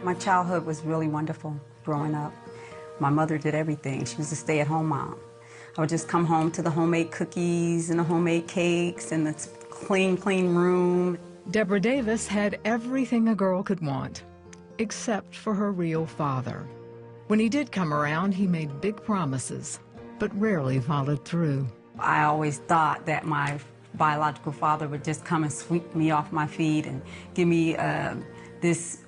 My childhood was really wonderful growing up. My mother did everything. She was a stay-at-home mom. I would just come home to the homemade cookies and the homemade cakes and the clean, clean room. Debra Davis had everything a girl could want, except for her real father. When he did come around, he made big promises, but rarely followed through. I always thought that my biological father would just come and sweep me off my feet and give me this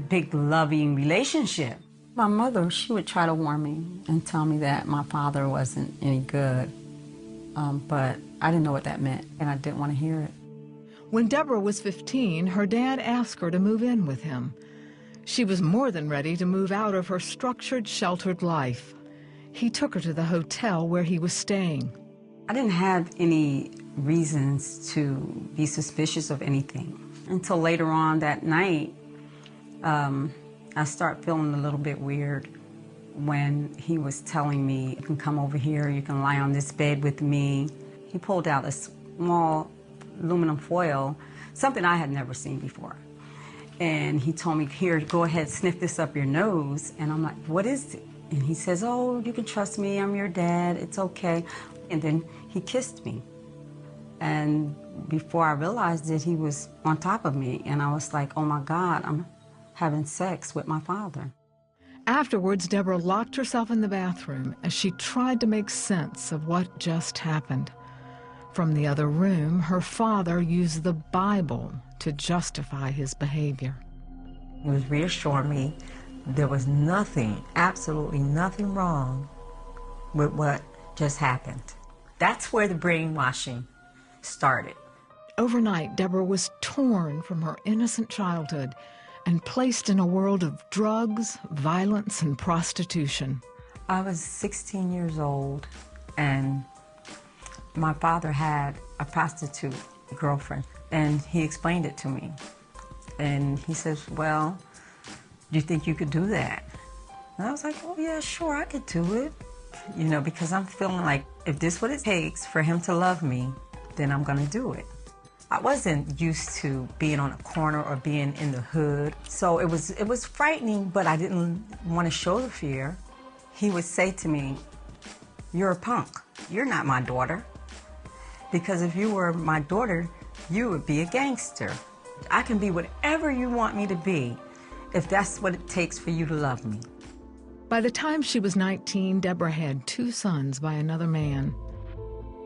big loving relationship. My mother, she would try to warn me and tell me that my father wasn't any good, but I didn't know what that meant, and I didn't want to hear it. When Debra was 15, her dad asked her to move in with him. She was more than ready to move out of her structured, sheltered life. He took her to the hotel where he was staying. I didn't have any reasons to be suspicious of anything until later on that night. I start feeling a little bit weird when he was telling me, you can come over here, you can lie on this bed with me. He pulled out a small aluminum foil, something I had never seen before. And he told me, here, go ahead, sniff this up your nose. And I'm like, what is it? And he says, oh, you can trust me, I'm your dad, it's okay. And then he kissed me. And before I realized it, he was on top of me. And I was like, oh my God, I'm having sex with my father. Afterwards, Debra locked herself in the bathroom as she tried to make sense of what just happened. From the other room, her father used the Bible to justify his behavior. He was reassuring me there was nothing, absolutely nothing wrong with what just happened. That's where the brainwashing started. Overnight, Debra was torn from her innocent childhood and placed in a world of drugs, violence, and prostitution. I was 16 years old, and my father had a prostitute girlfriend, and he explained it to me. And he says, well, do you think you could do that? And I was like, oh yeah, sure, I could do it. You know, because I'm feeling like if this is what it takes for him to love me, then I'm gonna do it. I wasn't used to being on a corner or being in the hood, so it was frightening, but I didn't want to show the fear. He would say to me, you're a punk, you're not my daughter. Because if you were my daughter, you would be a gangster. I can be whatever you want me to be if that's what it takes for you to love me. By the time she was 19, Debra had 2 sons by another man.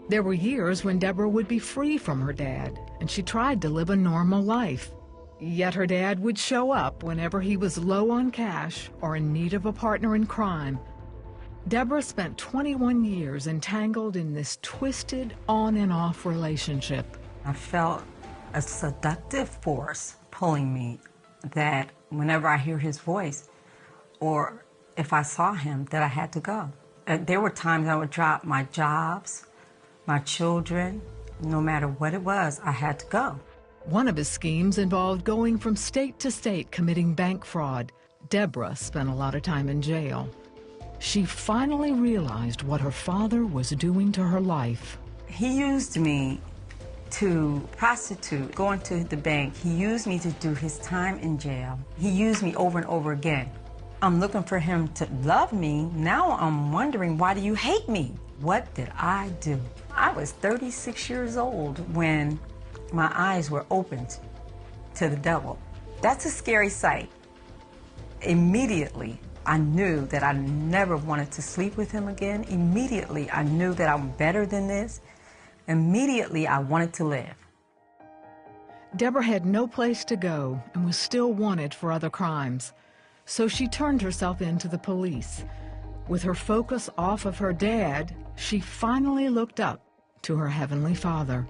There were years when Debra would be free from her dad, and she tried to live a normal life. Yet her dad would show up whenever he was low on cash or in need of a partner in crime. Debra spent 21 years entangled in this twisted on and off relationship. I felt a seductive force pulling me, that whenever I hear his voice or if I saw him, that I had to go. There were times I would drop my jobs, my children, no matter what it was, I had to go. One of his schemes involved going from state to state committing bank fraud. Debra spent a lot of time in jail. She finally realized what her father was doing to her life. He used me to prostitute, going to the bank. He used me to do his time in jail. He used me over and over again. I'm looking for him to love me. Now I'm wondering, why do you hate me? What did I do? I was 36 years old when my eyes were opened to the devil. That's a scary sight. Immediately, I knew that I never wanted to sleep with him again. Immediately, I knew that I'm better than this. Immediately, I wanted to live. Debra had no place to go and was still wanted for other crimes. So she turned herself in to the police. With her focus off of her dad, she finally looked up to her Heavenly Father.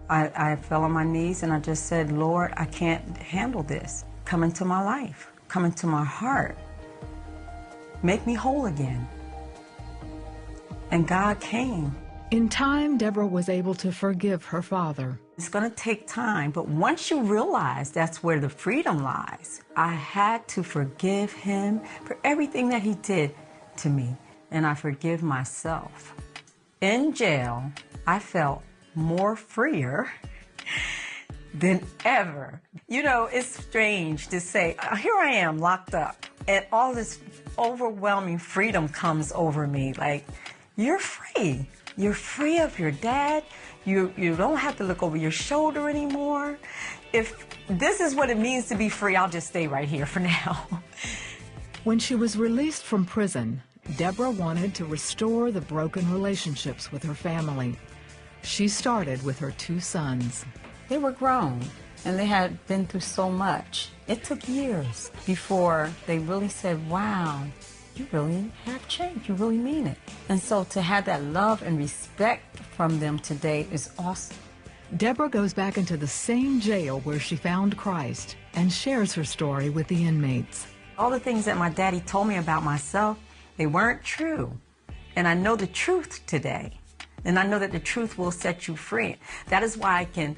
I fell on my knees and I just said, Lord, I can't handle this. Come into my life. Come into my heart. Make me whole again. And God came. In time, Debra was able to forgive her father. It's going to take time, but once you realize that's where the freedom lies, I had to forgive him for everything that he did to me, and I forgive myself. In jail, I felt more freer than ever. You know, it's strange to say, here I am locked up, and all this overwhelming freedom comes over me. Like, you're free. You're free of your dad. You don't have to look over your shoulder anymore. If this is what it means to be free, I'll just stay right here for now. When she was released from prison, Debra wanted to restore the broken relationships with her family. She started with her 2 sons. They were grown, and they had been through so much. It took years before they really said, wow, you really have changed. You really mean it. And so to have that love and respect from them today is awesome. Debra goes back into the same jail where she found Christ and shares her story with the inmates. All the things that my daddy told me about myself, they weren't true. And I know the truth today. And I know that the truth will set you free. That is why I can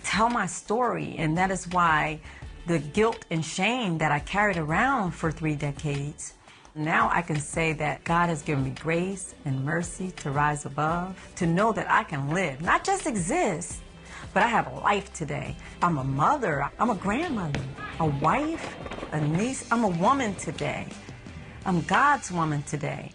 tell my story, and that is why the guilt and shame that I carried around for 3 decades, now I can say that God has given me grace and mercy to rise above, to know that I can live, not just exist, but I have a life today. I'm a mother, I'm a grandmother, a wife, a niece, I'm a woman today. I'm God's woman today.